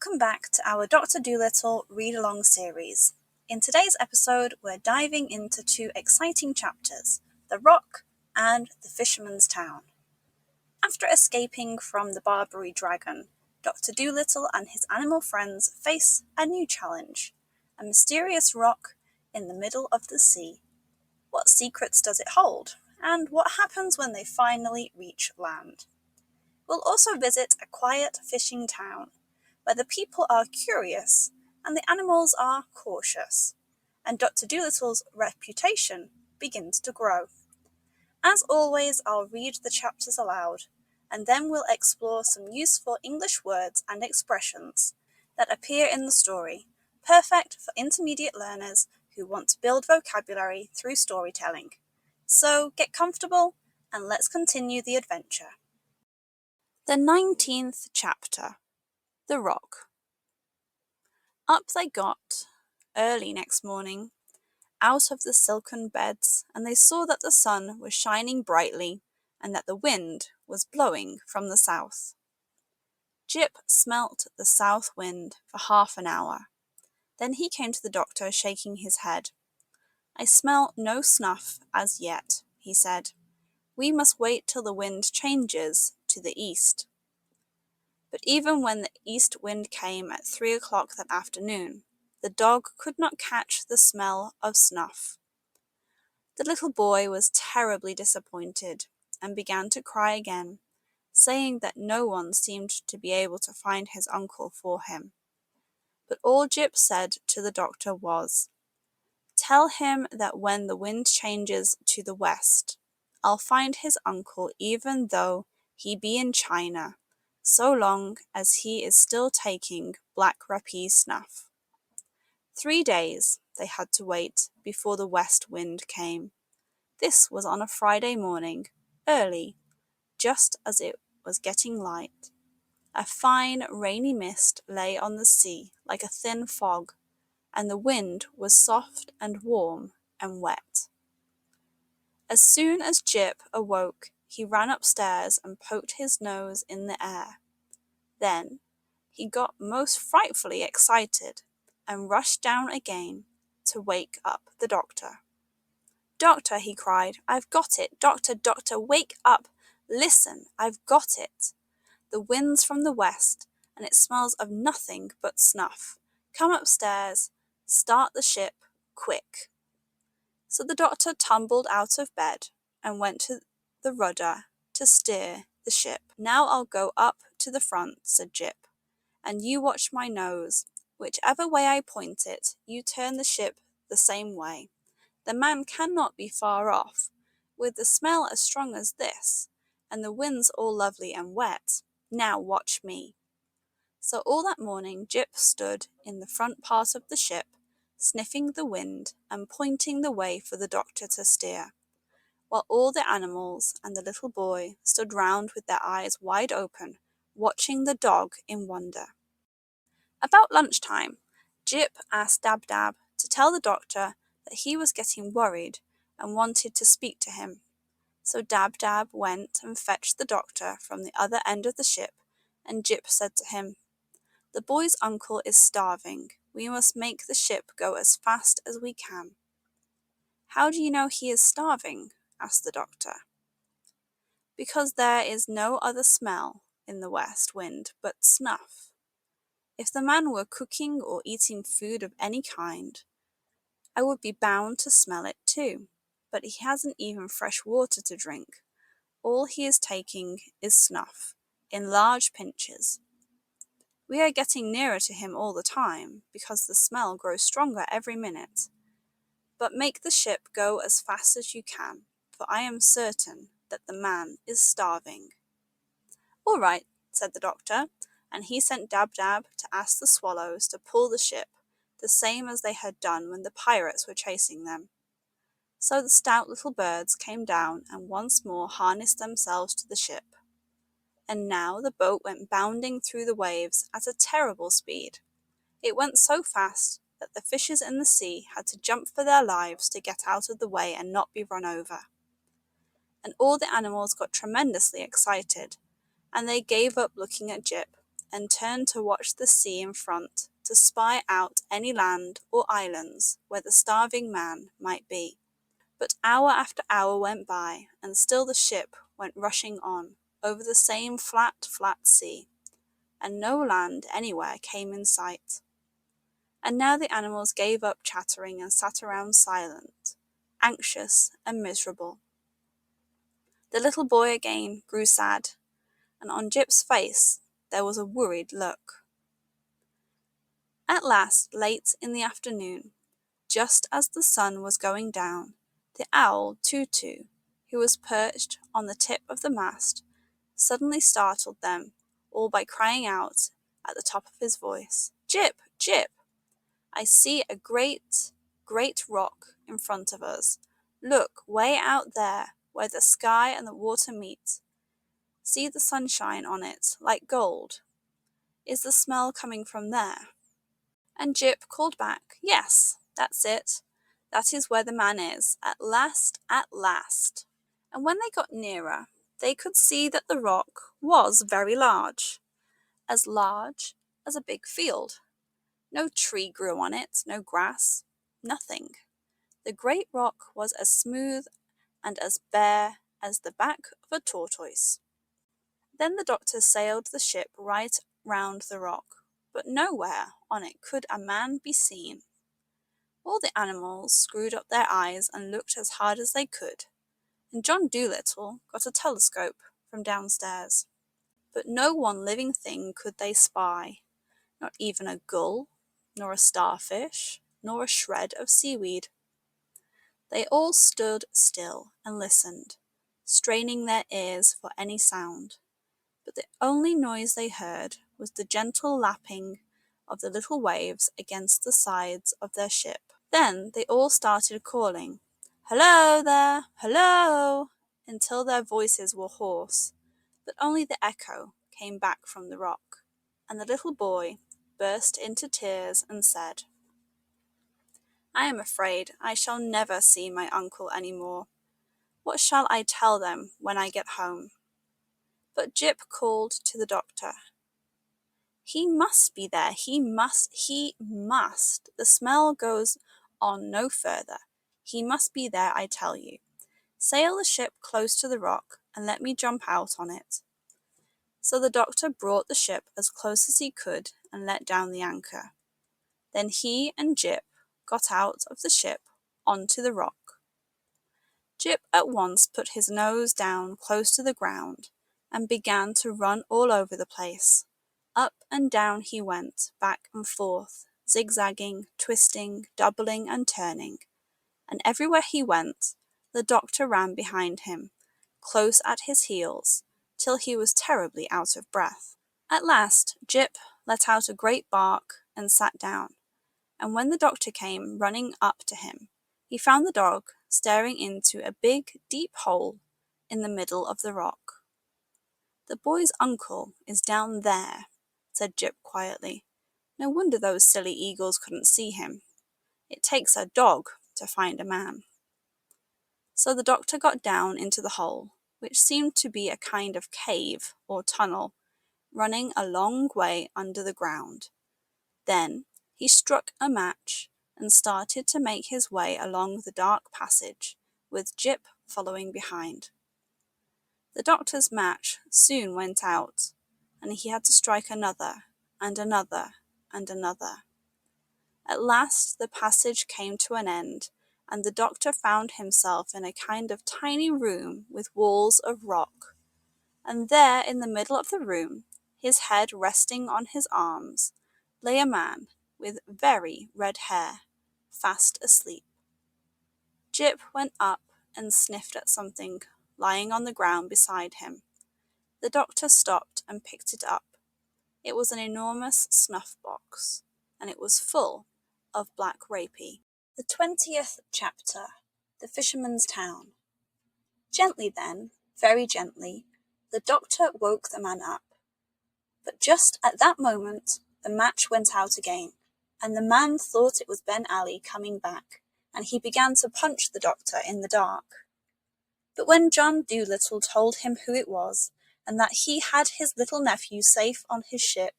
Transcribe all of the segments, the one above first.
Welcome back to our Doctor Dolittle read-along series. In today's episode, we're diving into two exciting chapters, The Rock and The Fisherman's Town. After escaping from the Barbary Dragon, Dr. Dolittle and his animal friends face a new challenge, a mysterious rock in the middle of the sea. What secrets does it hold, and what happens when they finally reach land? We'll also visit a quiet fishing town, where the people are curious and the animals are cautious, and Dr. Dolittle's reputation begins to grow. As always, I'll read the chapters aloud, and then we'll explore some useful English words and expressions that appear in the story, perfect for intermediate learners who want to build vocabulary through storytelling. So get comfortable and let's continue the adventure. The 19th chapter, The Rock. Up they got, early next morning, out of the silken beds, and they saw that the sun was shining brightly and that the wind was blowing from the south. Jip smelt the south wind for half an hour. Then he came to the doctor, shaking his head. "I smell no snuff as yet," he said. "We must wait till the wind changes to the east." But even when the east wind came at 3 o'clock that afternoon, the dog could not catch the smell of snuff. The little boy was terribly disappointed and began to cry again, saying that no one seemed to be able to find his uncle for him. But all Jip said to the doctor was, "Tell him that when the wind changes to the west, I'll find his uncle even though he be in China, so long as he is still taking black rapee snuff." 3 days they had to wait before the west wind came. This was on a Friday morning, early, just as it was getting light. A fine rainy mist lay on the sea like a thin fog, and the wind was soft and warm and wet. As soon as Jip awoke, he ran upstairs and poked his nose in the air. Then he got most frightfully excited and rushed down again to wake up the doctor. "Doctor," he cried, "I've got it! Doctor, doctor, wake up! Listen, I've got it! The wind's from the west, and it smells of nothing but snuff. Come upstairs, start the ship, quick!" So the doctor tumbled out of bed and went to the rudder to steer the ship. "Now I'll go up to the front," said Jip, "and you watch my nose. Whichever way I point it, you turn the ship the same way. The man cannot be far off, with the smell as strong as this, and the winds all lovely and wet. Now watch me." So all that morning Jip stood in the front part of the ship, sniffing the wind and pointing the way for the doctor to steer, while all the animals and the little boy stood round with their eyes wide open, watching the dog in wonder. About lunchtime, Jip asked Dab-Dab to tell the doctor that he was getting worried and wanted to speak to him. So Dab-Dab went and fetched the doctor from the other end of the ship, and Jip said to him, "The boy's uncle is starving. We must make the ship go as fast as we can." "How do you know he is starving?" asked the doctor. "Because there is no other smell in the west wind but snuff. If the man were cooking or eating food of any kind, I would be bound to smell it too, but he hasn't even fresh water to drink. All he is taking is snuff, in large pinches. We are getting nearer to him all the time, because the smell grows stronger every minute. But make the ship go as fast as you can, for I am certain that the man is starving." "All right," said the doctor, and he sent Dab-Dab to ask the swallows to pull the ship, the same as they had done when the pirates were chasing them. So the stout little birds came down and once more harnessed themselves to the ship. And now the boat went bounding through the waves at a terrible speed. It went so fast that the fishes in the sea had to jump for their lives to get out of the way and not be run over. And all the animals got tremendously excited, and they gave up looking at Jip, and turned to watch the sea in front, to spy out any land or islands where the starving man might be. But hour after hour went by, and still the ship went rushing on, over the same flat sea, and no land anywhere came in sight. And now the animals gave up chattering and sat around silent, anxious and miserable. The little boy again grew sad, and on Jip's face there was a worried look. At last, late in the afternoon, just as the sun was going down, the owl Tutu, who was perched on the tip of the mast, suddenly startled them all by crying out at the top of his voice, "Jip, Jip! I see a great, great rock in front of us. Look, way out there, where the sky and the water meet. See the sunshine on it, like gold. Is the smell coming from there?" And Jip called back, "Yes, that's it. That is where the man is. At last, at last." And when they got nearer, they could see that the rock was very large as a big field. No tree grew on it, no grass, nothing. The great rock was as smooth and as bare as the back of a tortoise. Then the doctor sailed the ship right round the rock, but nowhere on it could a man be seen. All the animals screwed up their eyes and looked as hard as they could, and John Dolittle got a telescope from downstairs. But no one living thing could they spy, not even a gull, nor a starfish, nor a shred of seaweed. They all stood still and listened, straining their ears for any sound, but the only noise they heard was the gentle lapping of the little waves against the sides of their ship. Then they all started calling, "Hello there, hello," until their voices were hoarse, but only the echo came back from the rock, and the little boy burst into tears and said, "I am afraid I shall never see my uncle any more. What shall I tell them when I get home?" But Jip called to the doctor, "He must be there, he must. The smell goes on no further. He must be there, I tell you. Sail the ship close to the rock, and let me jump out on it." So the doctor brought the ship as close as he could and let down the anchor. Then he and Jip got out of the ship onto the rock. Jip at once put his nose down close to the ground and began to run all over the place. Up and down he went, back and forth, zigzagging, twisting, doubling and turning, and everywhere he went, the doctor ran behind him, close at his heels, till he was terribly out of breath. At last Jip let out a great bark and sat down, and when the doctor came running up to him, he found the dog staring into a big, deep hole in the middle of the rock. "The boy's uncle is down there," said Jip quietly. "No wonder those silly eagles couldn't see him. It takes a dog to find a man." So the doctor got down into the hole, which seemed to be a kind of cave or tunnel, running a long way under the ground. Then he struck a match and started to make his way along the dark passage, with Jip following behind. The doctor's match soon went out, and he had to strike another, and another, and another. At last the passage came to an end, and the doctor found himself in a kind of tiny room with walls of rock, and there in the middle of the room, his head resting on his arms, lay a man with very red hair, fast asleep. Jip went up and sniffed at something lying on the ground beside him. The doctor stopped and picked it up. It was an enormous snuff-box, and it was full of black rapie. The 20th chapter, The Fisherman's Town. Gently then, very gently, the doctor woke the man up. But just at that moment, the match went out again, and the man thought it was Ben Ali coming back, and he began to punch the doctor in the dark. But when John Dolittle told him who it was, and that he had his little nephew safe on his ship,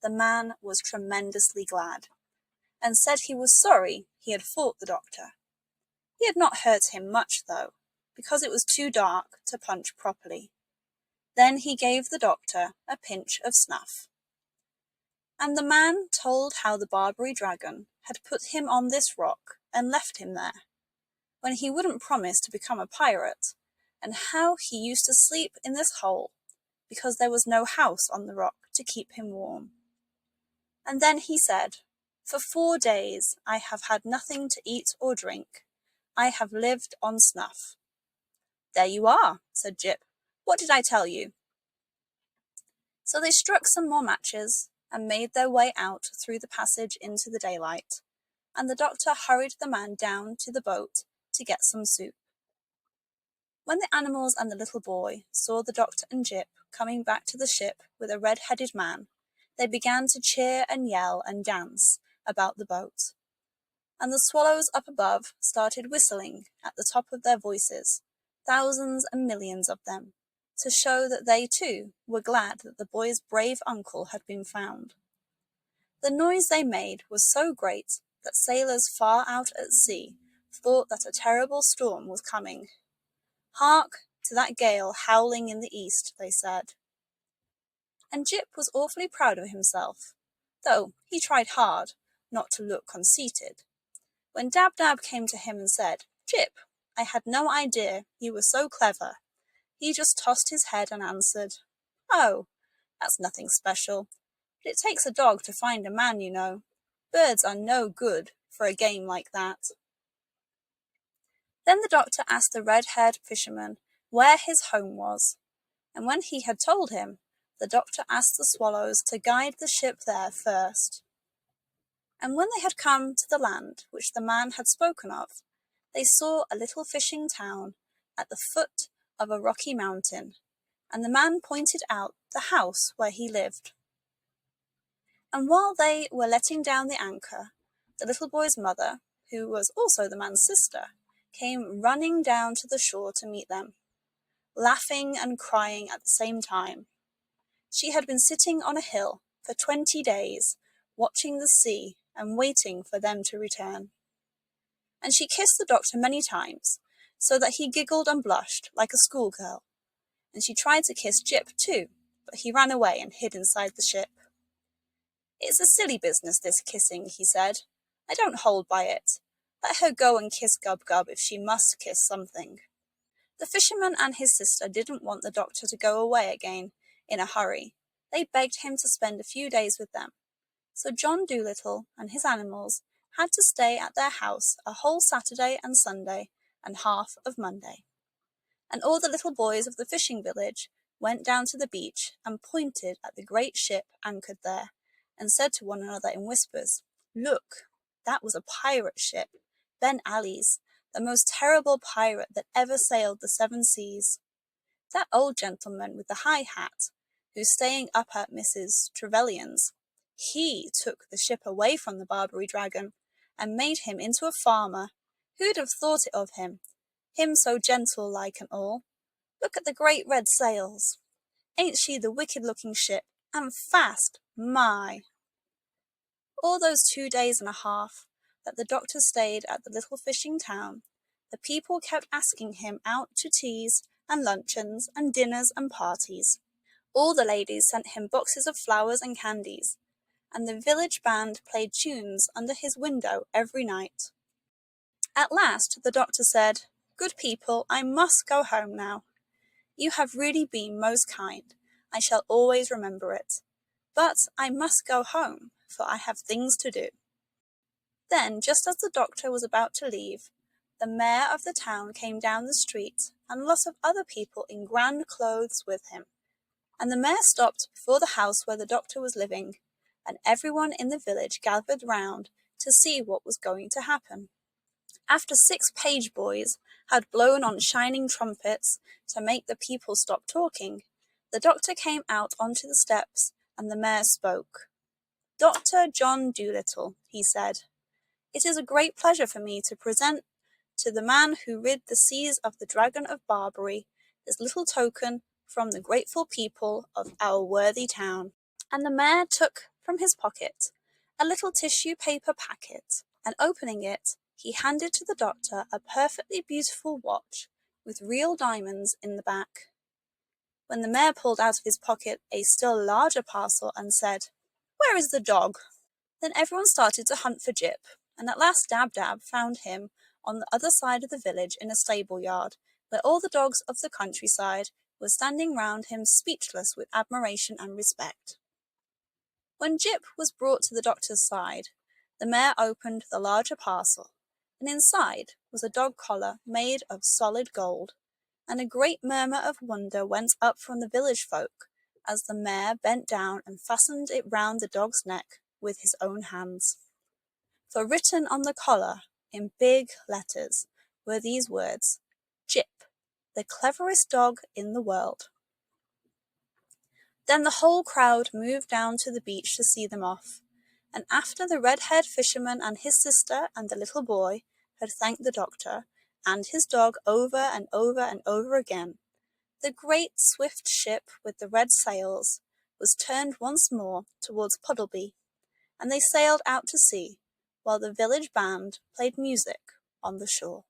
the man was tremendously glad, and said he was sorry he had fought the doctor. He had not hurt him much, though, because it was too dark to punch properly. Then he gave the doctor a pinch of snuff. And the man told how the Barbary dragon had put him on this rock and left him there, when he wouldn't promise to become a pirate, and how he used to sleep in this hole because there was no house on the rock to keep him warm. And then he said, "For 4 days I have had nothing to eat or drink. I have lived on snuff." "There you are," said Jip. "What did I tell you?" So they struck some more matches and made their way out through the passage into the daylight, and the doctor hurried the man down to the boat to get some soup. When the animals and the little boy saw the doctor and Jip coming back to the ship with a red-headed man, they began to cheer and yell and dance about the boat. And the swallows up above started whistling at the top of their voices, thousands and millions of them, to show that they too were glad that the boy's brave uncle had been found. The noise they made was so great that sailors far out at sea thought that a terrible storm was coming. "Hark to that gale howling in the east," they said. And Jip was awfully proud of himself, though he tried hard not to look conceited. When Dab-Dab came to him and said, "Jip, I had no idea you were so clever," he just tossed his head and answered, "Oh, that's nothing special. But it takes a dog to find a man, you know. Birds are no good for a game like that." Then the doctor asked the red-haired fisherman where his home was, and when he had told him, the doctor asked the swallows to guide the ship there first. And when they had come to the land which the man had spoken of, they saw a little fishing town at the foot of a rocky mountain, and the man pointed out the house where he lived. And while they were letting down the anchor, the little boy's mother, who was also the man's sister, came running down to the shore to meet them, laughing and crying at the same time. She had been sitting on a hill for 20 days, watching the sea and waiting for them to return. And she kissed the doctor many times, so that he giggled and blushed like a schoolgirl. And she tried to kiss Jip too, but he ran away and hid inside the ship. "It's a silly business, this kissing," he said. "I don't hold by it. Let her go and kiss Gub-Gub if she must kiss something." The fisherman and his sister didn't want the doctor to go away again in a hurry. They begged him to spend a few days with them. So John Dolittle and his animals had to stay at their house a whole Saturday and Sunday and half of Monday. And all the little boys of the fishing village went down to the beach and pointed at the great ship anchored there, and said to one another in whispers, "Look, that was a pirate ship, Ben Ali's, the most terrible pirate that ever sailed the 7 seas. That old gentleman with the high hat, who's staying up at Mrs. Trevelyan's, he took the ship away from the Barbary dragon and made him into a farmer. Who'd have thought it of him? Him so gentle-like and all. Look at the great red sails. Ain't she the wicked-looking ship? And fast, my!" All those 2 days and a half that the doctor stayed at the little fishing town, the people kept asking him out to teas and luncheons and dinners and parties. All the ladies sent him boxes of flowers and candies, and the village band played tunes under his window every night. At last the doctor said, "Good people, I must go home now. You have really been most kind. I shall always remember it. But I must go home, for I have things to do." Then, just as the doctor was about to leave, the mayor of the town came down the street, and lots of other people in grand clothes with him. And the mayor stopped before the house where the doctor was living, and everyone in the village gathered round to see what was going to happen. After 6 page boys had blown on shining trumpets to make the people stop talking, the doctor came out onto the steps, and the mayor spoke. "Dr. John Dolittle," he said, "it is a great pleasure for me to present to the man who rid the seas of the Dragon of Barbary this little token from the grateful people of our worthy town." And the mayor took from his pocket a little tissue paper packet, and opening it, he handed to the doctor a perfectly beautiful watch with real diamonds in the back. When the mayor pulled out of his pocket a still larger parcel and said, "Where is the dog?" then everyone started to hunt for Jip, and at last Dab found him on the other side of the village in a stable yard, where all the dogs of the countryside were standing round him speechless with admiration and respect. When Jip was brought to the doctor's side, the mayor opened the larger parcel, and inside was a dog collar made of solid gold, and a great murmur of wonder went up from the village folk as the mayor bent down and fastened it round the dog's neck with his own hands. For written on the collar, in big letters, were these words, "Jip, the cleverest dog in the world." Then the whole crowd moved down to the beach to see them off, and after the red-haired fisherman and his sister and the little boy had thanked the doctor and his dog over and over and over again, the great swift ship with the red sails was turned once more towards Puddleby, and they sailed out to sea, while the village band played music on the shore.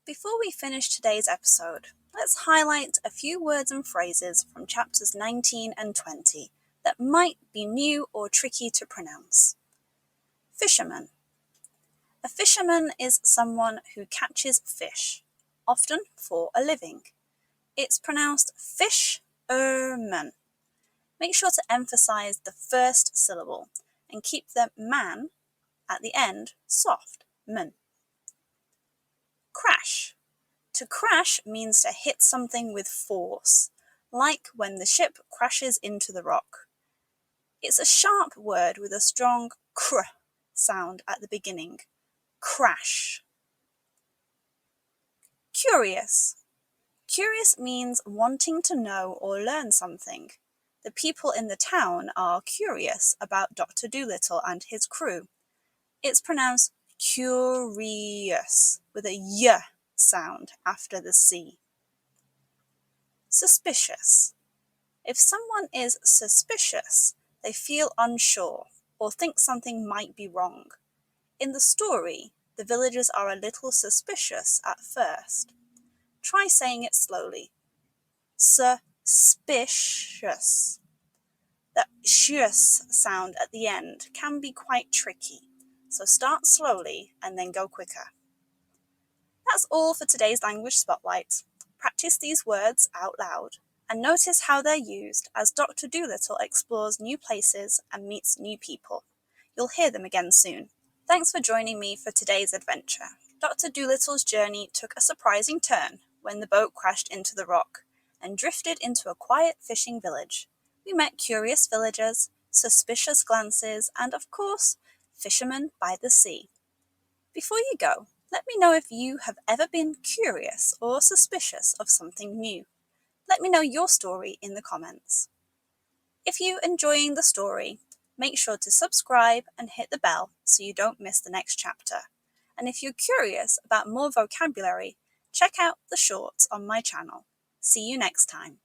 Before we finish today's episode, let's highlight a few words and phrases from chapters 19 and 20 that might be new or tricky to pronounce. Fisherman. A fisherman is someone who catches fish, often for a living. It's pronounced fish-er-man. Make sure to emphasize the first syllable and keep the man at the end soft, man. Crash. To crash means to hit something with force, like when the ship crashes into the rock. It's a sharp word with a strong cr sound at the beginning. Crash. Curious. Curious means wanting to know or learn something. The people in the town are curious about Dr. Dolittle and his crew. It's pronounced curious with a y sound after the C. Suspicious. If someone is suspicious, they feel unsure or think something might be wrong. In the story, the villagers are a little suspicious at first. Try saying it slowly. Suspicious. The sh sound at the end can be quite tricky, so start slowly and then go quicker. That's all for today's Language Spotlight. Practice these words out loud and notice how they're used as Dr. Dolittle explores new places and meets new people. You'll hear them again soon. Thanks for joining me for today's adventure. Dr. Dolittle's journey took a surprising turn when the boat crashed into the rock and drifted into a quiet fishing village. We met curious villagers, suspicious glances, and of course, fishermen by the sea. Before you go, let me know if you have ever been curious or suspicious of something new. Let me know your story in the comments. If you're enjoying the story, make sure to subscribe and hit the bell so you don't miss the next chapter. And if you're curious about more vocabulary, check out the shorts on my channel. See you next time.